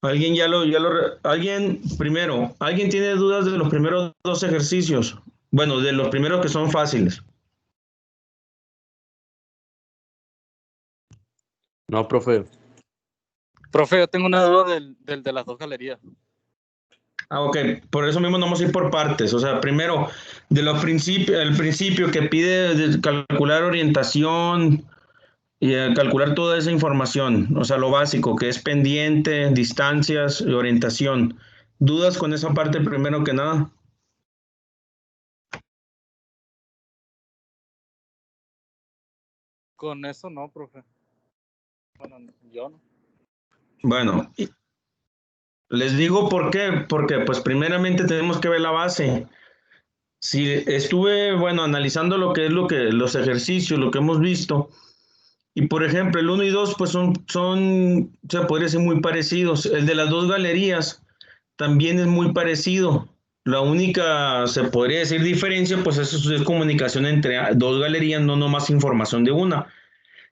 ¿Alguien tiene dudas de los primeros dos ejercicios? Bueno, de los primeros que son fáciles. No, profe. Profe, yo tengo una duda del de las dos galerías. Ok, por eso mismo no vamos a ir por partes. O sea, primero, el principio que pide calcular orientación y calcular toda esa información. O sea, lo básico, que es pendiente, distancias y orientación. ¿Dudas con esa parte primero que nada? Con eso no, profe. Bueno, yo no. Bueno, les digo por qué. Porque, pues, primeramente tenemos que ver la base. Si estuve, bueno, analizando lo que es los ejercicios, lo que hemos visto, y por ejemplo, el uno y 2 pues se podría decir muy parecidos. El de las dos galerías también es muy parecido. La única, se podría decir, diferencia, pues eso es comunicación entre dos galerías, no nomás información de una.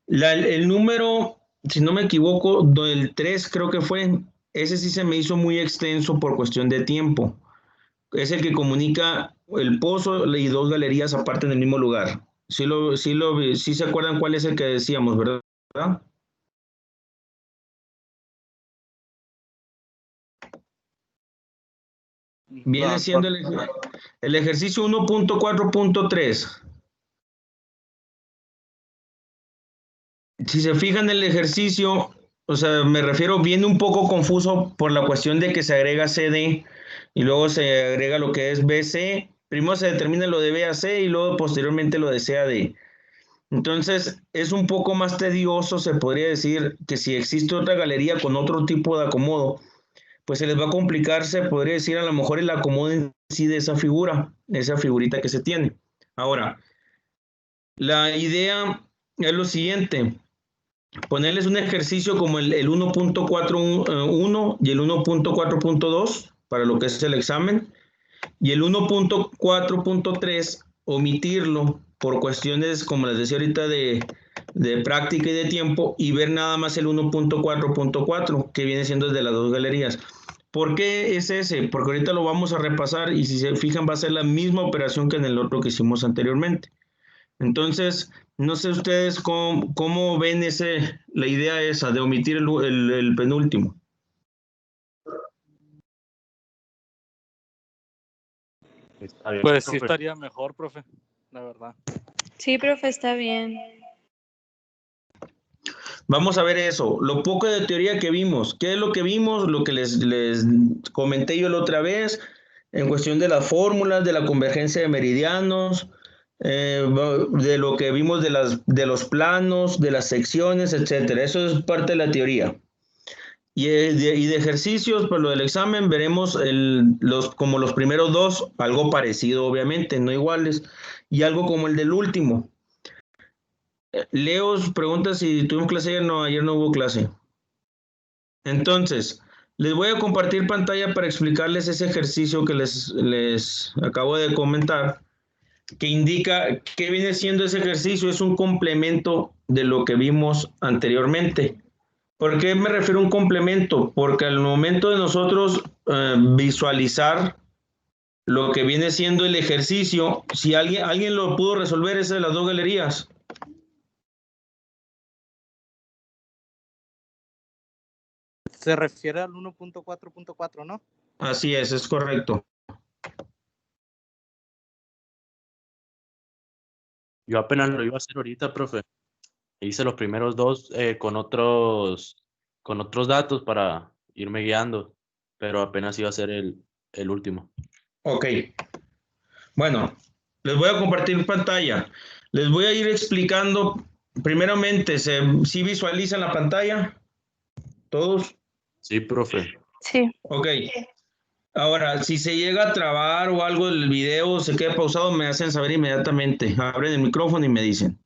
El número, si no me equivoco, del 3 creo que fue, ese sí se me hizo muy extenso por cuestión de tiempo. Es el que comunica el pozo y dos galerías aparte en el mismo lugar. Sí se acuerdan cuál es el que decíamos, ¿verdad? Viene siendo el ejercicio 1.4.3. Si se fijan el ejercicio, o sea, me refiero, viene un poco confuso por la cuestión de que se agrega CD y luego se agrega lo que es BC. Primero se determina lo de BAC y luego posteriormente lo de CAD. Entonces, es un poco más tedioso, se podría decir, que si existe otra galería con otro tipo de acomodo, pues se les va a complicar, se podría decir, a lo mejor el acomodo en sí de esa figura, esa figurita que se tiene. Ahora, la idea es lo siguiente, ponerles un ejercicio como el 1.41 y el 1.4.2 para lo que es el examen, y el 1.4.3 omitirlo por cuestiones, como les decía ahorita, de práctica y de tiempo, y ver nada más el 1.4.4, que viene siendo el de las dos galerías. ¿Por qué es ese? Porque ahorita lo vamos a repasar y si se fijan va a ser la misma operación que en el otro que hicimos anteriormente. Entonces, no sé ustedes cómo ven la idea esa de omitir el penúltimo. Pues sí estaría mejor, profe, la verdad. Sí, profe, está bien. Vamos a ver eso, lo poco de teoría que vimos. ¿Qué es lo que vimos? Lo que les comenté yo la otra vez, en cuestión de las fórmulas, de la convergencia de meridianos, de lo que vimos de los planos, de las secciones, etcétera. Eso es parte de la teoría. Y de ejercicios, pues lo del examen, veremos como los primeros dos, algo parecido obviamente, no iguales, y algo como el del último. Leo pregunta si tuvimos clase ayer no hubo clase. Entonces, les voy a compartir pantalla para explicarles ese ejercicio que les acabo de comentar, que indica qué viene siendo ese ejercicio, es un complemento de lo que vimos anteriormente. ¿Por qué me refiero a un complemento? Porque al momento de nosotros visualizar lo que viene siendo el ejercicio, si alguien lo pudo resolver, ese de las dos galerías. Se refiere al 1.4.4, ¿no? Así es correcto. Yo apenas lo iba a hacer ahorita, profe. Hice los primeros dos con otros datos para irme guiando, pero apenas iba a ser el último. Ok. Bueno, les voy a compartir pantalla. Les voy a ir explicando, primeramente, ¿sí visualizan la pantalla? ¿Todos? Sí, profe. Sí. Ok. Ahora, si se llega a trabar o algo del video, se queda pausado, me hacen saber inmediatamente. Abren el micrófono y me dicen.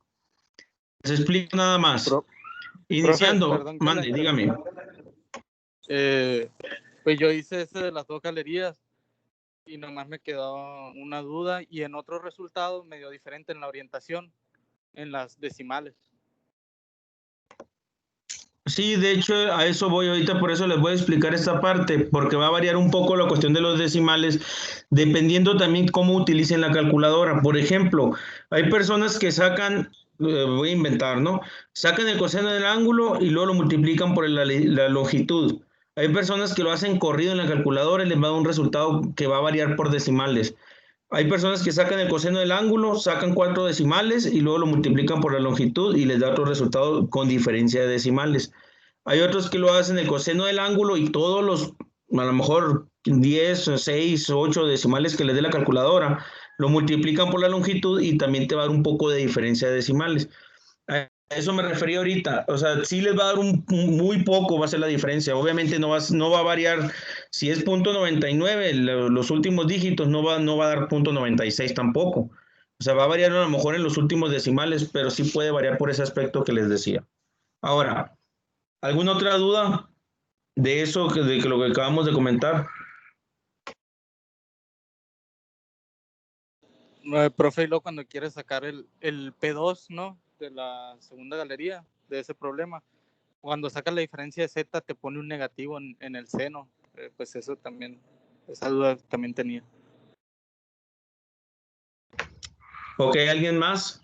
Les explico nada más. Iniciando, profe, perdón mande, dígame. Pues yo hice ese de las dos galerías y nomás me quedó una duda y en otro resultado medio diferente en la orientación, en las decimales. Sí, de hecho, a eso voy ahorita, por eso les voy a explicar esta parte, porque va a variar un poco la cuestión de los decimales, dependiendo también cómo utilicen la calculadora. Por ejemplo, hay personas que sacan, voy a inventar, ¿no? Sacan el coseno del ángulo y luego lo multiplican por la longitud. Hay personas que lo hacen corrido en la calculadora y les va a dar un resultado que va a variar por decimales. Hay personas que sacan el coseno del ángulo, sacan 4 decimales y luego lo multiplican por la longitud y les da otro resultado con diferencia de decimales. Hay otros que lo hacen el coseno del ángulo y todos los, a lo mejor 10, 6, 8 decimales que les dé la calculadora, lo multiplican por la longitud y también te va a dar un poco de diferencia de decimales. A eso me refería ahorita, o sea, sí les va a dar muy poco, va a ser la diferencia. Obviamente no va a variar, si es .99, los últimos dígitos no va a dar .96 tampoco. O sea, va a variar a lo mejor en los últimos decimales, pero sí puede variar por ese aspecto que les decía. Ahora, ¿alguna otra duda de eso, de lo que acabamos de comentar? Profe, y luego cuando quieres sacar el P2, ¿no? De la segunda galería, de ese problema, cuando sacas la diferencia de Z te pone un negativo en el seno. Pues eso también, esa duda también tenía. Ok, ¿alguien más?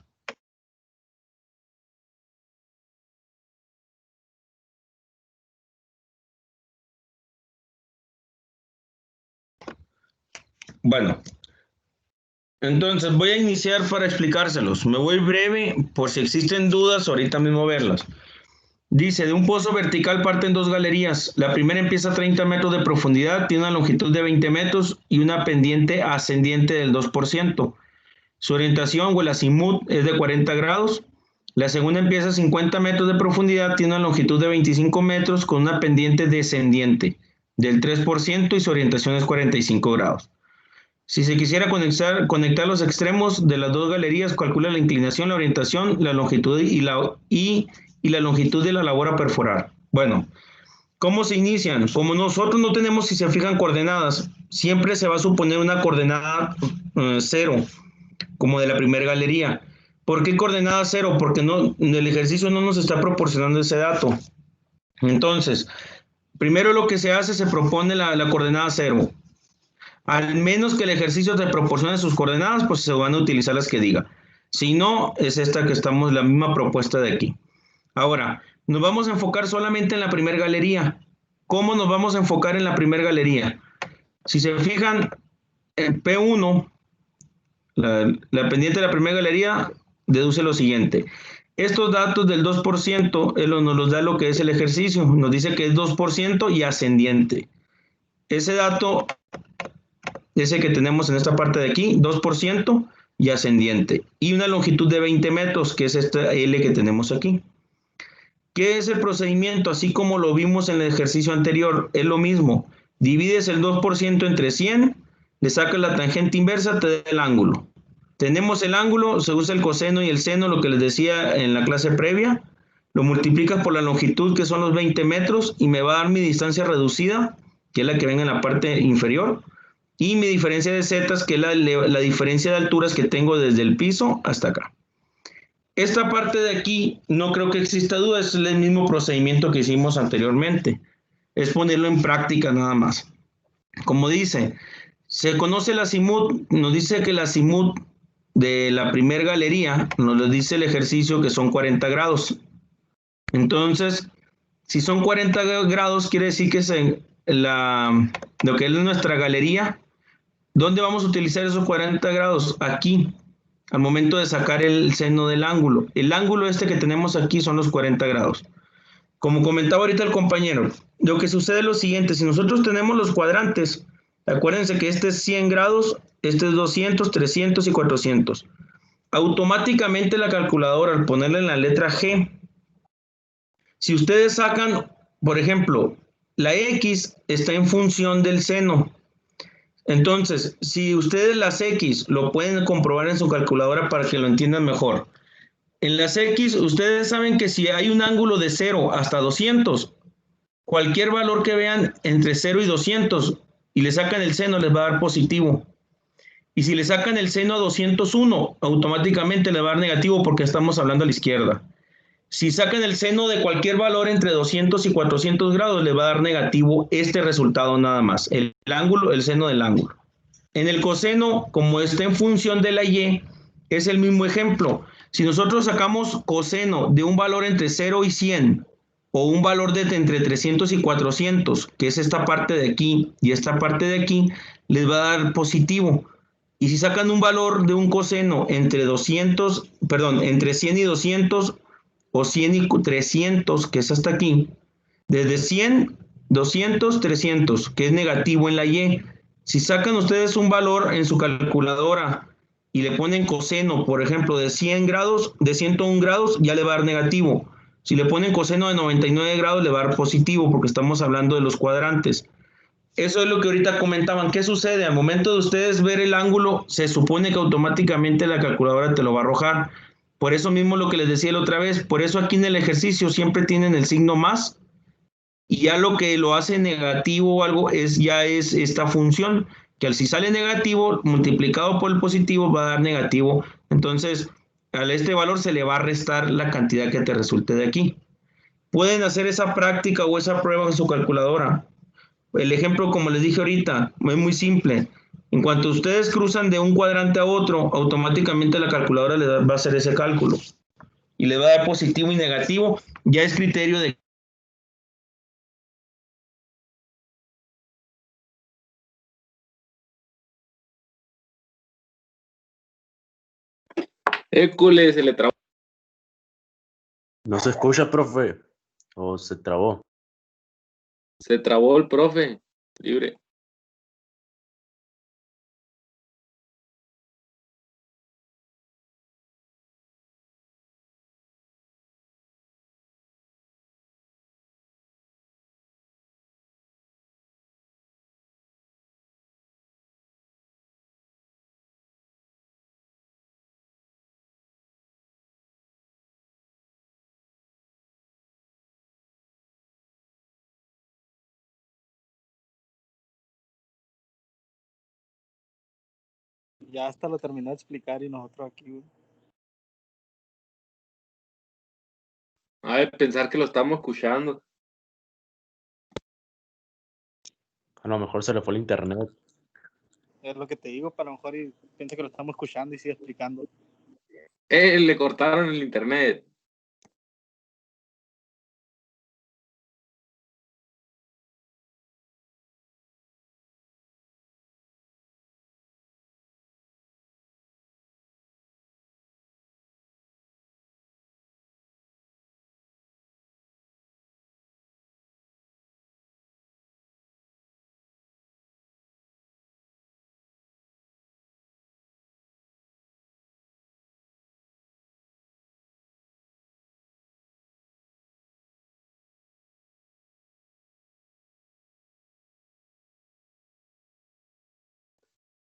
Bueno, entonces voy a iniciar para explicárselos. Me voy breve por si existen dudas, ahorita mismo verlas. Dice, de un pozo vertical parten 2 galerías. La primera empieza a 30 metros de profundidad, tiene una longitud de 20 metros y una pendiente ascendiente del 2%. Su orientación o el azimut es de 40 grados. La segunda empieza a 50 metros de profundidad, tiene una longitud de 25 metros con una pendiente descendiente del 3% y su orientación es 45 grados. Si se quisiera conectar los extremos de las 2 galerías, calcula la inclinación, la orientación, la longitud y la longitud de la labor a perforar. Bueno, ¿cómo se inician? Como nosotros no tenemos, si se fijan, coordenadas, siempre se va a suponer una coordenada 0, como de la primera galería. ¿Por qué coordenada 0? Porque no, el ejercicio no nos está proporcionando ese dato. Entonces, primero lo que se hace, se propone la coordenada 0. Al menos que el ejercicio te proporcione sus coordenadas, pues se van a utilizar las que diga. Si no, es esta que estamos, la misma propuesta de aquí. Ahora, nos vamos a enfocar solamente en la primera galería. ¿Cómo nos vamos a enfocar en la primera galería? Si se fijan, en P1, la pendiente de la primera galería, deduce lo siguiente. Estos datos del 2%, nos los da lo que es el ejercicio. Nos dice que es 2% y ascendiente. Ese dato, ese que tenemos en esta parte de aquí, 2% y ascendiente. Y una longitud de 20 metros, que es esta L que tenemos aquí. ¿Qué es el procedimiento? Así como lo vimos en el ejercicio anterior, es lo mismo. Divides el 2% entre 100, le sacas la tangente inversa, te da el ángulo. Tenemos el ángulo, se usa el coseno y el seno, lo que les decía en la clase previa. Lo multiplicas por la longitud, que son los 20 metros, y me va a dar mi distancia reducida, que es la que ven en la parte inferior, y mi diferencia de zetas, que es la diferencia de alturas que tengo desde el piso hasta acá. Esta parte de aquí, no creo que exista duda, es el mismo procedimiento que hicimos anteriormente. Es ponerlo en práctica nada más. Como dice, se conoce el azimut, nos dice que el azimut de la primera galería, nos dice el ejercicio que son 40 grados. Entonces, si son 40 grados, quiere decir que es lo que es nuestra galería. ¿Dónde vamos a utilizar esos 40 grados? Aquí, al momento de sacar el seno del ángulo. El ángulo este que tenemos aquí son los 40 grados. Como comentaba ahorita el compañero, lo que sucede es lo siguiente, si nosotros tenemos los cuadrantes, acuérdense que este es 100 grados, este es 200, 300 y 400. Automáticamente la calculadora, al ponerle en la letra G, si ustedes sacan, por ejemplo, la X está en función del seno. Entonces, si ustedes las X lo pueden comprobar en su calculadora para que lo entiendan mejor. En las X, ustedes saben que si hay un ángulo de 0 hasta 200, cualquier valor que vean entre 0 y 200 y le sacan el seno, les va a dar positivo. Y si le sacan el seno a 201, automáticamente le va a dar negativo porque estamos hablando a la izquierda. Si sacan el seno de cualquier valor entre 200 y 400 grados, le va a dar negativo este resultado nada más, el ángulo, el seno del ángulo. En el coseno, como está en función de la y, es el mismo ejemplo. Si nosotros sacamos coseno de un valor entre 0 y 100, o un valor de entre 300 y 400, que es esta parte de aquí y esta parte de aquí, les va a dar positivo. Y si sacan un valor de un coseno entre 200, perdón, entre 100 y 200, o 100 y 300, que es hasta aquí, desde 100, 200, 300, que es negativo en la y. Si sacan ustedes un valor en su calculadora y le ponen coseno, por ejemplo, de 100 grados, de 101 grados, ya le va a dar negativo. Si le ponen coseno de 99 grados, le va a dar positivo, porque estamos hablando de los cuadrantes. Eso es lo que ahorita comentaban. ¿Qué sucede? Al momento de ustedes ver el ángulo, se supone que automáticamente la calculadora te lo va a arrojar. Por eso mismo lo que les decía la otra vez, por eso aquí en el ejercicio siempre tienen el signo más, y ya lo que lo hace negativo o algo ya es esta función, que al si sale negativo, multiplicado por el positivo, va a dar negativo. Entonces, a este valor se le va a restar la cantidad que te resulte de aquí. Pueden hacer esa práctica o esa prueba en su calculadora. El ejemplo, como les dije ahorita, es muy simple. En cuanto ustedes cruzan de un cuadrante a otro, automáticamente la calculadora le va a hacer ese cálculo. Y le va a dar positivo y negativo. Ya es criterio de... Hércules, se le trabó. No se escucha, profe. O se trabó. Se trabó el profe. Libre. Ya hasta lo terminó de explicar y nosotros aquí, güey. A ver, pensar que lo estamos escuchando. A lo mejor se le fue el internet. Es lo que te digo, para lo mejor y piensa que lo estamos escuchando y sigue explicando. Le cortaron el internet.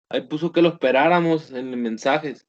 Ahí puso que lo esperáramos en mensajes.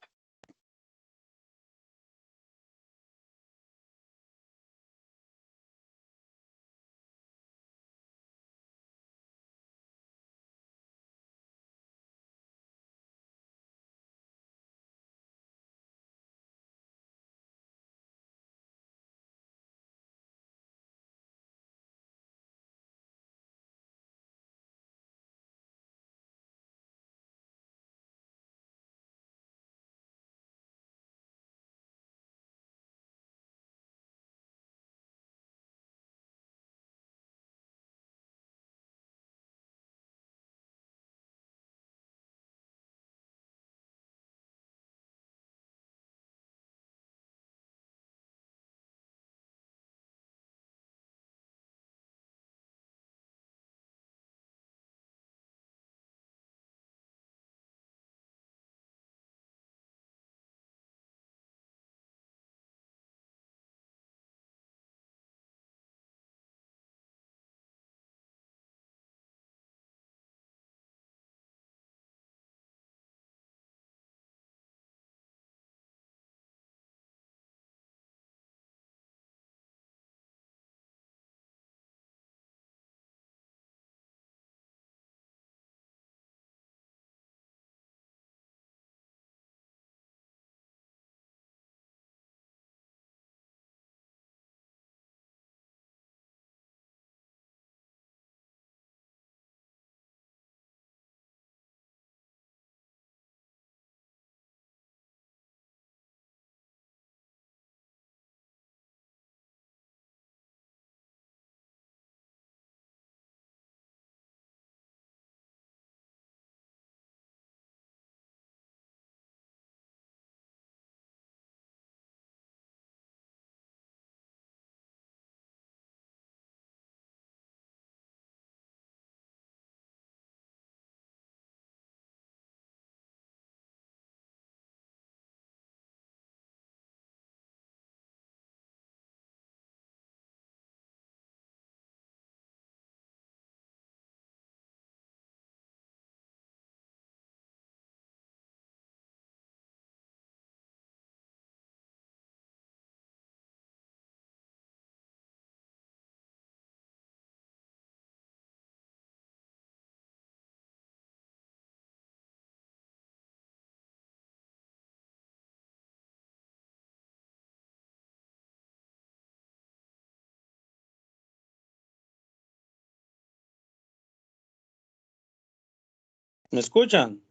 ¿Me escuchan?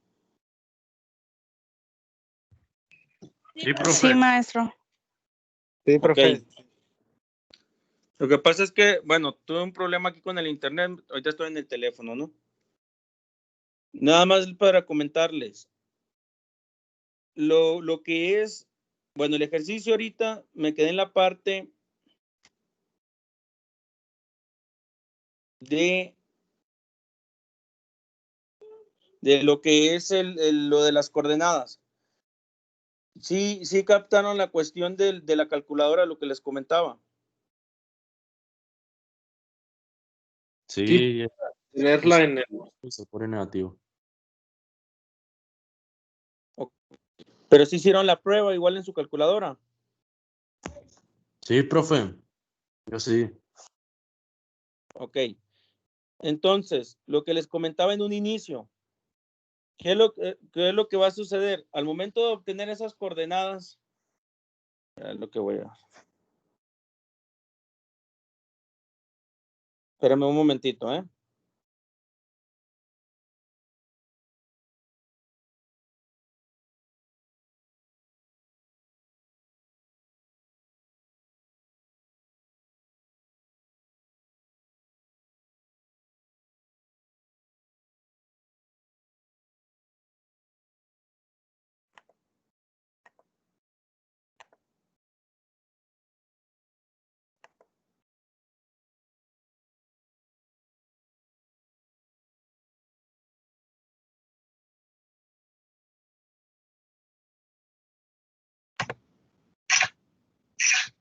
Sí, profe. Sí, maestro. Sí, profe. Ok. Lo que pasa es que, bueno, tuve un problema aquí con el internet. Ahorita estoy en el teléfono, ¿no? Nada más para comentarles. Lo que es, bueno, el ejercicio ahorita me quedé en la parte de lo que es lo de las coordenadas. Sí captaron la cuestión de la calculadora, lo que les comentaba. Sí, Tenerla en el... se pone negativo. Pero sí hicieron la prueba igual en su calculadora. Sí, profe. Yo sí. Ok. Entonces, lo que les comentaba en un inicio, qué es lo que va a suceder? Al momento de obtener esas coordenadas, es lo que voy a... Espérame un momentito, ¿eh?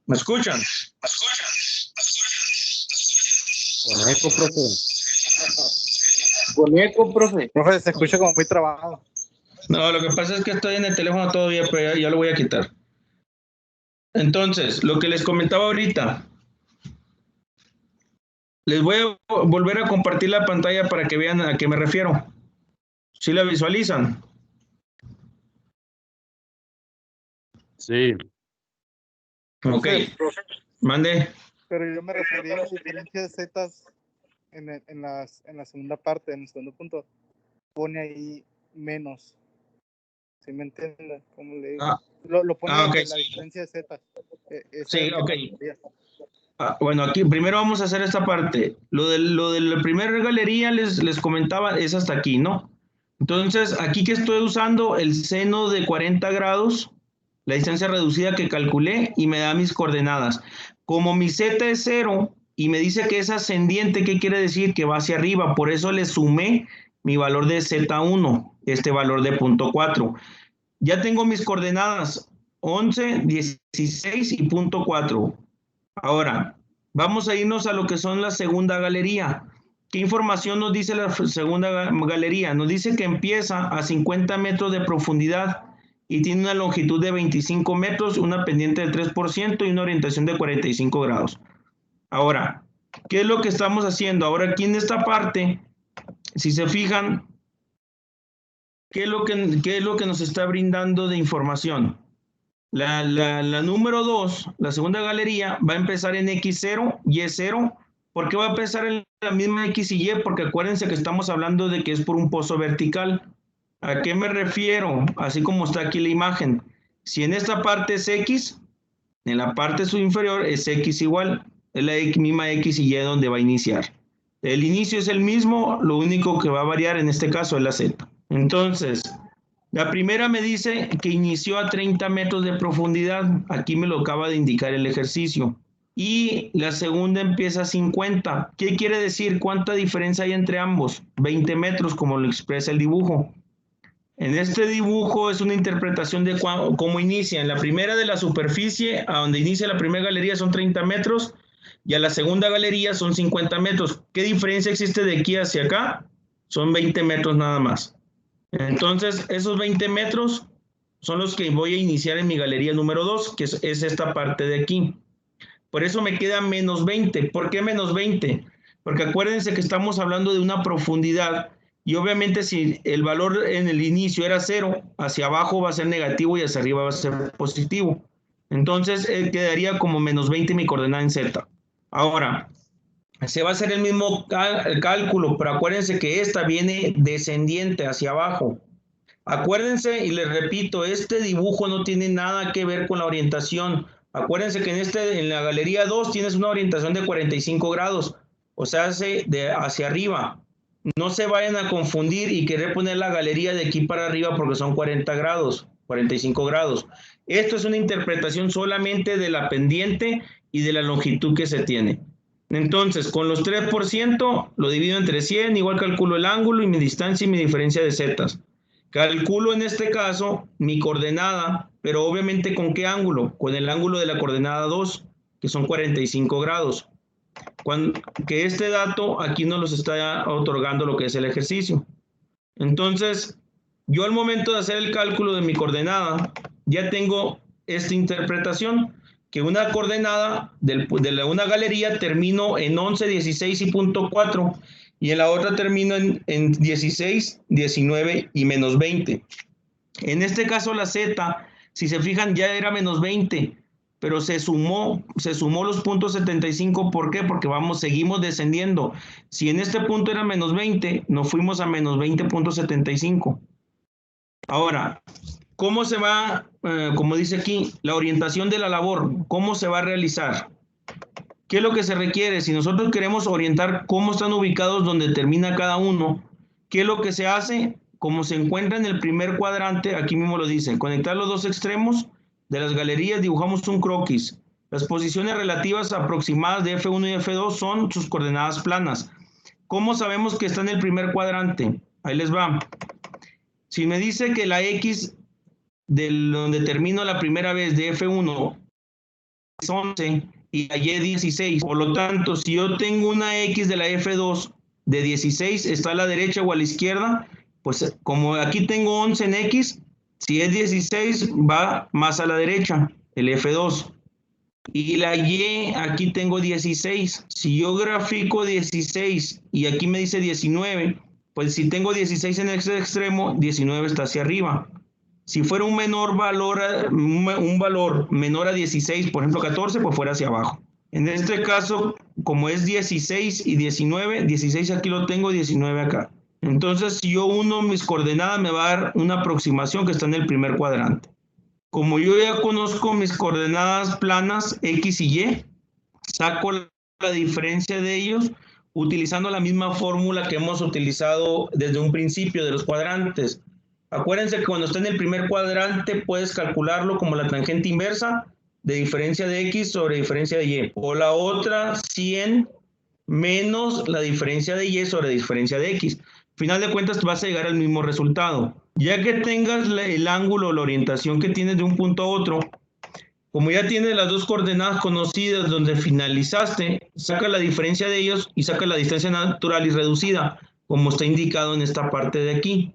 ¿Me escuchan? Con eco, profe. Con eco, profe. Profe, se escucha como muy trabado. No, lo que pasa es que estoy en el teléfono todavía, pero ya lo voy a quitar. Entonces, lo que les comentaba ahorita, les voy a volver a compartir la pantalla para que vean a qué me refiero. ¿Sí la visualizan? Sí. Ok, Profe, mande. pero yo me refería a la diferencia de zetas en la segunda parte, en el segundo punto. Pone ahí menos. ¿Sí me entiende? ¿Cómo le digo? Lo pone Ok, de la diferencia de zetas. Esa sí, es ok. la galería. Bueno, aquí primero vamos a hacer esta parte. Lo de la primera galería les comentaba es hasta aquí, ¿no? Entonces, aquí que estoy usando el seno de 40 grados, la distancia reducida que calculé y me da mis coordenadas. Como mi z es 0 y me dice que es ascendiente, ¿qué quiere decir? Que va hacia arriba. Por eso le sumé mi valor de z1, este valor de 0.4. Ya tengo mis coordenadas 11, 16 y 0.4. Ahora, vamos a irnos a lo que son la segunda galería. ¿Qué información nos dice la segunda galería? Nos dice que empieza a 50 metros de profundidad y tiene una longitud de 25 metros, una pendiente del 3% y una orientación de 45 grados. Ahora, ¿qué es lo que estamos haciendo? Ahora aquí en esta parte, si se fijan, ¿qué es lo que nos está brindando de información? La número 2, la segunda galería, va a empezar en X0, Y0. ¿Por qué va a empezar en la misma X y Y? Porque acuérdense que estamos hablando de que es por un pozo vertical. ¿A qué me refiero? Así como está aquí la imagen. Si en esta parte es X, en la parte inferior es X igual. Es la misma X y Y donde va a iniciar. El inicio es el mismo, lo único que va a variar en este caso es la Z. Entonces, la primera me dice que inició a 30 metros de profundidad. Aquí me lo acaba de indicar el ejercicio. Y la segunda empieza a 50. ¿Qué quiere decir? ¿Cuánta diferencia hay entre ambos? 20 metros, como lo expresa el dibujo. En este dibujo es una interpretación de cómo inicia. En la primera de la superficie, a donde inicia la primera galería, son 30 metros. Y a la segunda galería son 50 metros. ¿Qué diferencia existe de aquí hacia acá? Son 20 metros nada más. Entonces, esos 20 metros son los que voy a iniciar en mi galería número 2, que es esta parte de aquí. Por eso me queda menos 20. ¿Por qué menos 20? Porque acuérdense que estamos hablando de una profundidad y obviamente si el valor en el inicio era 0, hacia abajo va a ser negativo y hacia arriba va a ser positivo. Entonces, quedaría como menos 20 mi coordenada en Z. Ahora, se va a hacer el mismo cálculo, pero acuérdense que esta viene descendiente hacia abajo. Acuérdense, y les repito, este dibujo no tiene nada que ver con la orientación. Acuérdense que en la galería 2 tienes una orientación de 45 grados, o sea, hacia arriba. No se vayan a confundir y querer poner la galería de aquí para arriba porque son 40 grados, 45 grados. Esto es una interpretación solamente de la pendiente y de la longitud que se tiene. Entonces, con los 3% lo divido entre 100, igual calculo el ángulo y mi distancia y mi diferencia de zetas. Calculo en este caso mi coordenada, pero obviamente ¿con qué ángulo? Con el ángulo de la coordenada 2, que son 45 grados. Que este dato aquí nos los está otorgando lo que es el ejercicio. Entonces, yo al momento de hacer el cálculo de mi coordenada, ya tengo esta interpretación, que una coordenada de una galería termino en 11, 16 y punto 4, y en la otra termino en 16, 19 y menos 20. En este caso la Z, si se fijan, ya era menos 20, pero se sumó los puntos 75. ¿Por qué? Porque seguimos descendiendo. Si en este punto era menos 20, nos fuimos a menos 20.75. Ahora, ¿cómo se va, como dice aquí, la orientación de la labor? ¿Cómo se va a realizar? ¿Qué es lo que se requiere? Si nosotros queremos orientar cómo están ubicados donde termina cada uno, ¿qué es lo que se hace? Como se encuentra en el primer cuadrante, aquí mismo lo dice, conectar los dos extremos de las galerías, dibujamos un croquis. Las posiciones relativas aproximadas de F1 y F2 son sus coordenadas planas. ¿Cómo sabemos que está en el primer cuadrante? Ahí les va. Si me dice que la X de donde termino la primera vez de F1 es 11 y la Y 16, por lo tanto, si yo tengo una X de la F2 de 16, ¿está a la derecha o a la izquierda? Pues como aquí tengo 11 en X, si es 16 va más a la derecha, el F2. Y la Y, aquí tengo 16. Si yo grafico 16 y aquí me dice 19, pues si tengo 16 en este extremo, 19 está hacia arriba. Si fuera un valor menor a 16, por ejemplo 14, pues fuera hacia abajo. En este caso, como es 16 y 19, 16 aquí lo tengo, 19 acá. Entonces, si yo uno mis coordenadas, me va a dar una aproximación que está en el primer cuadrante. Como yo ya conozco mis coordenadas planas X y Y, saco la diferencia de ellos utilizando la misma fórmula que hemos utilizado desde un principio de los cuadrantes. Acuérdense que cuando está en el primer cuadrante puedes calcularlo como la tangente inversa de diferencia de X sobre diferencia de Y. O la otra 100 menos la diferencia de Y sobre diferencia de X. Final de cuentas vas a llegar al mismo resultado. Ya que tengas el ángulo o la orientación que tienes de un punto a otro, como ya tienes las dos coordenadas conocidas donde finalizaste, saca la diferencia de ellos y saca la distancia natural y reducida, como está indicado en esta parte de aquí.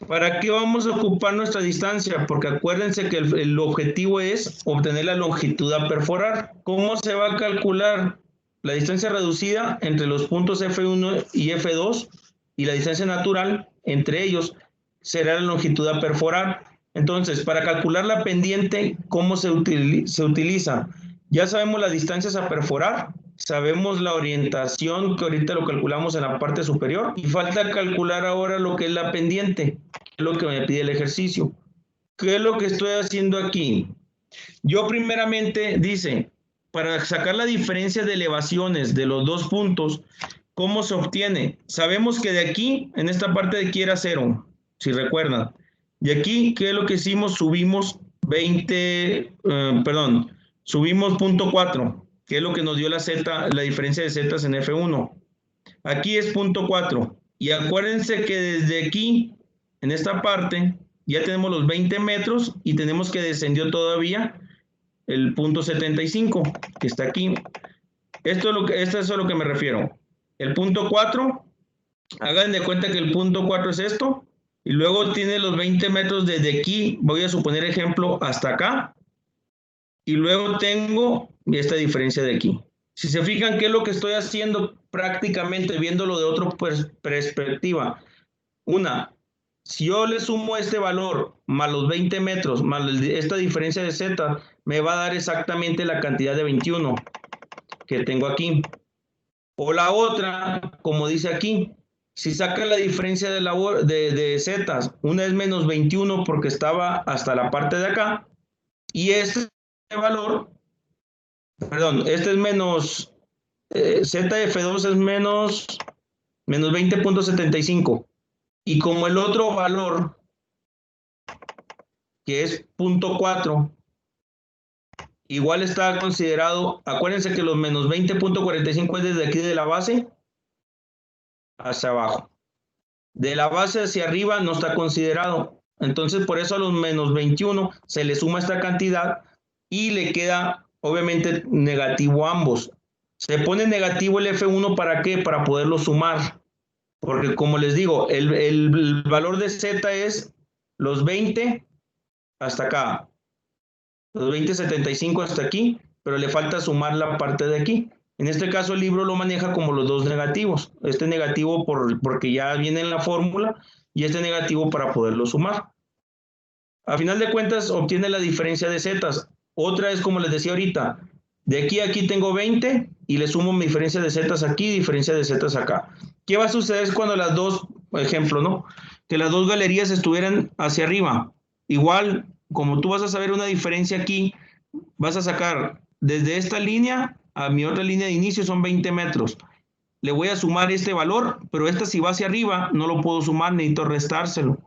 ¿Para qué vamos a ocupar nuestra distancia? Porque acuérdense que el objetivo es obtener la longitud a perforar. ¿Cómo se va a calcular la distancia reducida entre los puntos F1 y F2 y la distancia natural entre ellos? Será la longitud a perforar. Entonces, para calcular la pendiente, ¿cómo se utiliza? Ya sabemos las distancias a perforar, sabemos la orientación, que ahorita lo calculamos en la parte superior, y falta calcular ahora lo que es la pendiente, que es lo que me pide el ejercicio. ¿Qué es lo que estoy haciendo aquí? Yo primeramente, dice, para sacar la diferencia de elevaciones de los dos puntos, ¿cómo se obtiene? Sabemos que de aquí, en esta parte de aquí era 0, si recuerdan. Y aquí, ¿qué es lo que hicimos? Subimos subimos 0.4, que es lo que nos dio la diferencia de zetas en F1. Aquí es 0.4. Y acuérdense que desde aquí, en esta parte, ya tenemos los 20 metros y tenemos que descendió todavía el 0.75, que está aquí. Esto es a lo que me refiero. El 0.4, hagan de cuenta que el 0.4 es esto, y luego tiene los 20 metros desde aquí, voy a suponer ejemplo, hasta acá, y luego tengo esta diferencia de aquí. Si se fijan, ¿qué es lo que estoy haciendo? Prácticamente viéndolo de otra perspectiva. Si yo le sumo este valor más los 20 metros, más esta diferencia de z, me va a dar exactamente la cantidad de 21 que tengo aquí. O la otra, como dice aquí, si saca la diferencia de zetas, una es menos 21 porque estaba hasta la parte de acá, y este valor, perdón, este es menos, ZF2 es menos 20.75. Y como el otro valor, que es 0.4, igual está considerado, acuérdense que los menos 20.45 es desde aquí de la base hacia abajo. De la base hacia arriba no está considerado. Entonces, por eso a los menos 21 se le suma esta cantidad y le queda, obviamente, negativo a ambos. Se pone negativo el F1 ¿para qué? Para poderlo sumar. Porque como les digo, el valor de Z es los 20 hasta acá. Los 20.75 hasta aquí, pero le falta sumar la parte de aquí. En este caso el libro lo maneja como los dos negativos. Este negativo porque ya viene en la fórmula y este negativo para poderlo sumar. A final de cuentas obtiene la diferencia de zetas. Otra es como les decía ahorita, de aquí a aquí tengo 20 y le sumo mi diferencia de zetas aquí, diferencia de zetas acá. ¿Qué va a suceder cuando las dos, por ejemplo, ¿no? Que las dos galerías estuvieran hacia arriba? Igual, como tú vas a saber una diferencia aquí, vas a sacar desde esta línea a mi otra línea de inicio son 20 metros. Le voy a sumar este valor, pero esta si va hacia arriba no lo puedo sumar, necesito restárselo.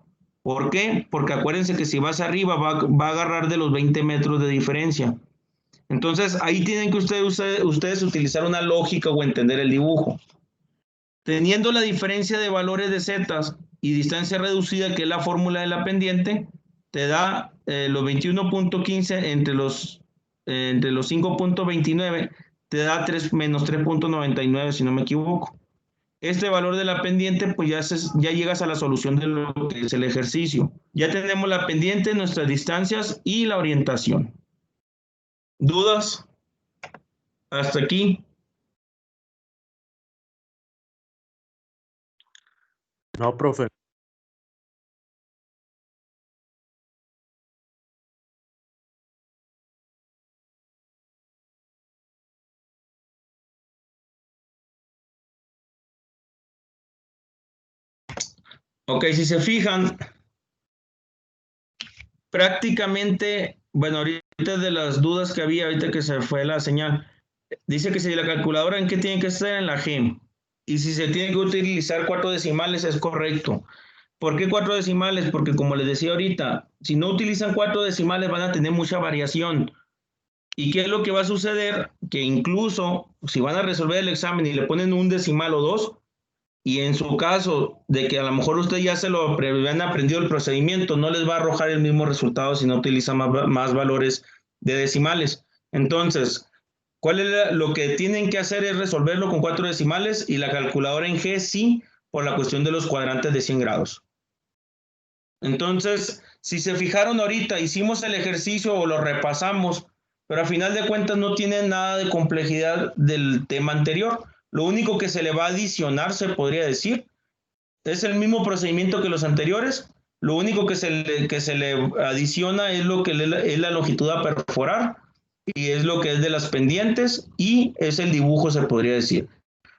¿Por qué? Porque acuérdense que si va hacia arriba va a agarrar de los 20 metros de diferencia. Entonces ahí tienen que ustedes utilizar una lógica o entender el dibujo. Teniendo la diferencia de valores de zetas y distancia reducida, que es la fórmula de la pendiente, te da los 21.15 entre los 5.29, te da menos 3.99 si no me equivoco. Este valor de la pendiente, pues ya llegas a la solución de lo que es el ejercicio. Ya tenemos la pendiente, nuestras distancias y la orientación. ¿Dudas? Hasta aquí. No, profe. Ok, si se fijan, prácticamente, bueno, ahorita de las dudas que había, ahorita que se fue la señal, dice que si la calculadora en qué tiene que estar en la G, y si se tiene que utilizar 4 decimales es correcto. ¿Por qué 4 decimales? Porque como les decía ahorita, si no utilizan 4 decimales van a tener mucha variación. ¿Y qué es lo que va a suceder? Que incluso si van a resolver el examen y le ponen un decimal o dos, y en su caso de que a lo mejor usted ya se lo habían aprendido el procedimiento, no les va a arrojar el mismo resultado si no utiliza más valores de decimales. Entonces, lo que tienen que hacer es resolverlo con 4 decimales y la calculadora en G sí, por la cuestión de los cuadrantes de 100 grados. Entonces, si se fijaron ahorita, hicimos el ejercicio o lo repasamos, pero a final de cuentas no tiene nada de complejidad del tema anterior. Lo único que se le va a adicionar, se podría decir, es el mismo procedimiento que los anteriores. Lo único que se le adiciona es lo que es la longitud a perforar y es lo que es de las pendientes y es el dibujo, se podría decir.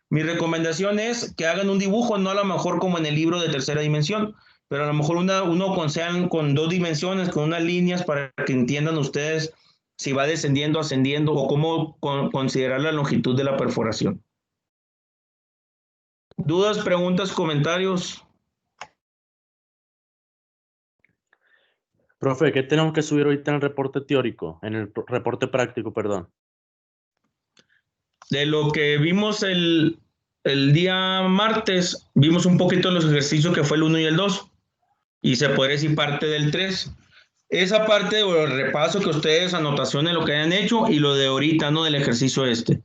Mi recomendación es que hagan un dibujo, no a lo mejor como en el libro de tercera dimensión, pero a lo mejor uno sean con 2 dimensiones, con unas líneas para que entiendan ustedes si va descendiendo, ascendiendo o cómo considerar la longitud de la perforación. ¿Dudas, preguntas, comentarios? Profe, ¿qué tenemos que subir ahorita en el reporte teórico? En el reporte práctico, perdón. De lo que vimos el día martes, vimos un poquito los ejercicios que fue el 1 y el 2. Y se puede decir parte del 3. Esa parte o el repaso que ustedes, anotaciones, lo que hayan hecho y lo de ahorita, ¿no? Del ejercicio este.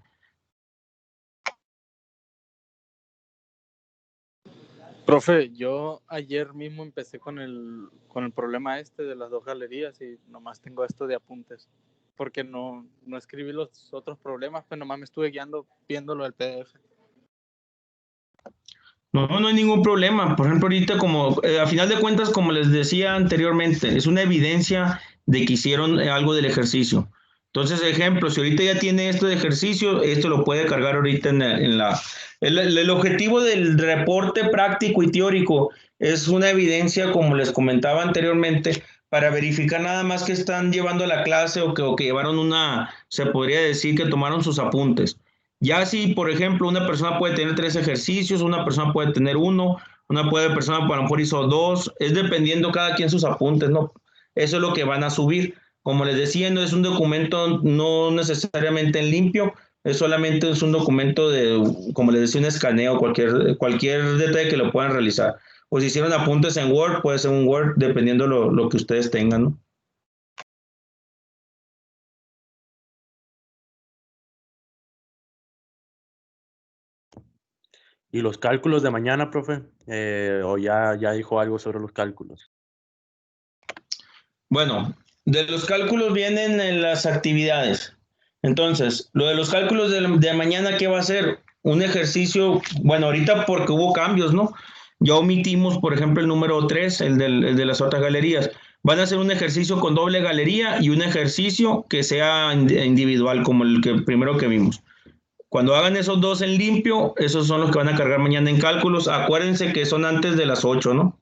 Profe, yo ayer mismo empecé con el problema este de las 2 galerías y nomás tengo esto de apuntes, porque no escribí los otros problemas, pero nomás me estuve guiando viéndolo del PDF. No hay ningún problema. Por ejemplo, ahorita como, a final de cuentas, como les decía anteriormente, es una evidencia de que hicieron algo del ejercicio. Entonces, ejemplo, si ahorita ya tiene esto de ejercicio, esto lo puede cargar ahorita el objetivo del reporte práctico y teórico es una evidencia, como les comentaba anteriormente, para verificar nada más que están llevando la clase o que llevaron se podría decir que tomaron sus apuntes. Ya si, por ejemplo, una persona puede tener 3 ejercicios, una persona puede tener 1, persona a lo mejor hizo 2, es dependiendo cada quien sus apuntes, ¿no? Eso es lo que van a subir. Como les decía, no es un documento no necesariamente en limpio, solamente es un documento de, como les decía, un escaneo, cualquier detalle que lo puedan realizar. O si hicieron apuntes en Word, puede ser un Word, dependiendo lo que ustedes tengan, ¿no? ¿Y los cálculos de mañana, profe? ¿O ya dijo algo sobre los cálculos? Bueno, de los cálculos vienen en las actividades. Entonces, lo de los cálculos de mañana, ¿qué va a ser? Un ejercicio, bueno, ahorita porque hubo cambios, ¿no? Ya omitimos, por ejemplo, el número 3, el de las otras galerías. Van a hacer un ejercicio con doble galería y un ejercicio que sea individual, como el que primero que vimos. Cuando hagan esos dos en limpio, esos son los que van a cargar mañana en cálculos. Acuérdense que son antes de las 8, ¿no?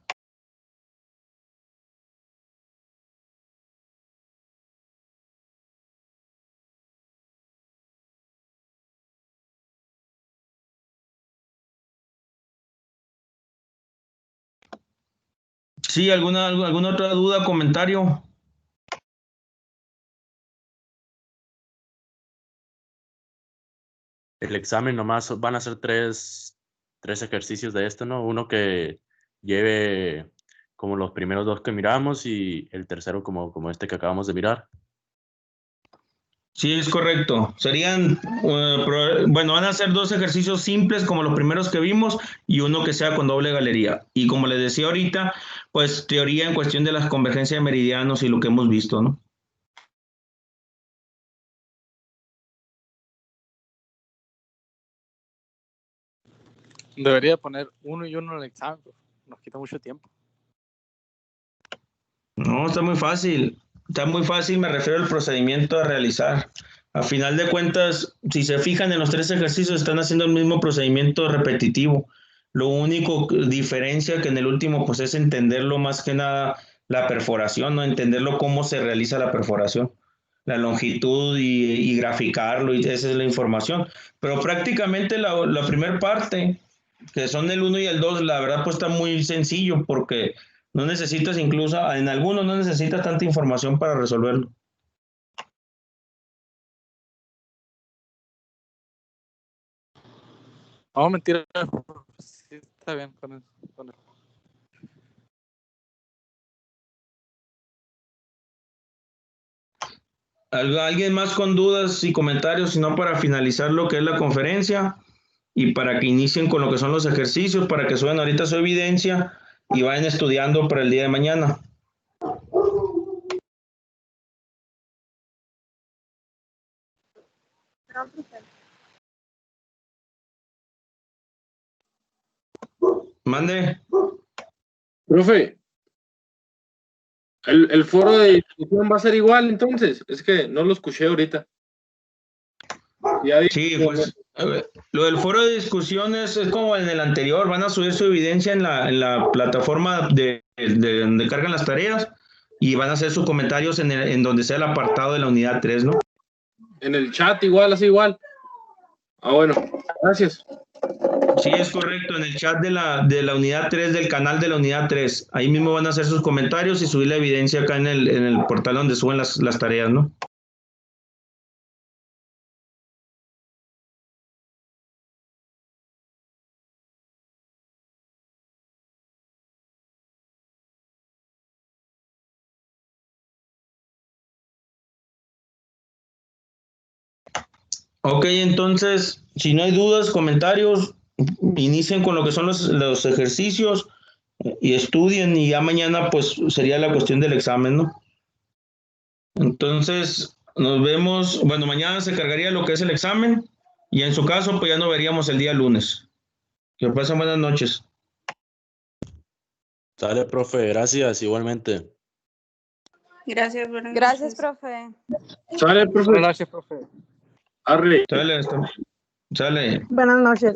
Sí, ¿alguna otra duda, comentario? El examen nomás van a ser tres ejercicios de esto, ¿no? Uno que lleve como los primeros 2 que miramos y el tercero como este que acabamos de mirar. Sí, es correcto. Serían, bueno, van a ser 2 ejercicios simples como los primeros que vimos y uno que sea con doble galería. Y como les decía ahorita, pues teoría en cuestión de las convergencias de meridianos y lo que hemos visto, ¿no? Debería poner 1 y 1 en el examen, profe. Nos quita mucho tiempo. No, está muy fácil. Está muy fácil, me refiero al procedimiento a realizar. A final de cuentas, si se fijan en los 3 ejercicios, están haciendo el mismo procedimiento repetitivo. Lo único diferencia que en el último, pues es entenderlo más que nada la perforación, ¿no? Entenderlo cómo se realiza la perforación, la longitud y graficarlo, y esa es la información. Pero prácticamente la primera parte, que son el 1 y el 2, la verdad, pues está muy sencillo porque no necesitas incluso, en algunos no necesitas tanta información para resolverlo. No, mentira. Sí, está bien con eso. ¿Alguien más con dudas y comentarios, sino para finalizar lo que es la conferencia y para que inicien con lo que son los ejercicios, para que suban ahorita su evidencia y vayan estudiando para el día de mañana? Mande. Profe, el foro de discusión va a ser igual entonces. Es que no lo escuché ahorita. Sí, pues lo del foro de discusiones es como en el anterior, van a subir su evidencia en la plataforma de donde cargan las tareas y van a hacer sus comentarios en donde sea el apartado de la unidad 3, ¿no? En el chat igual, así igual. Ah, bueno, gracias. Sí, es correcto, en el chat de la unidad 3, del canal de la unidad 3. Ahí mismo van a hacer sus comentarios y subir la evidencia acá en el portal donde suben las tareas, ¿no? Ok, entonces, si no hay dudas, comentarios, inicien con lo que son los ejercicios y estudien y ya mañana pues sería la cuestión del examen, ¿no? Entonces, nos vemos, bueno, mañana se cargaría lo que es el examen y en su caso pues ya nos veríamos el día lunes. Que pasen buenas noches. Sale, profe, gracias, igualmente. Gracias, buenas Gracias, noches. profe. Sale, profe. Gracias, profe. Arre. Sale esto. Sale. Buenas noches.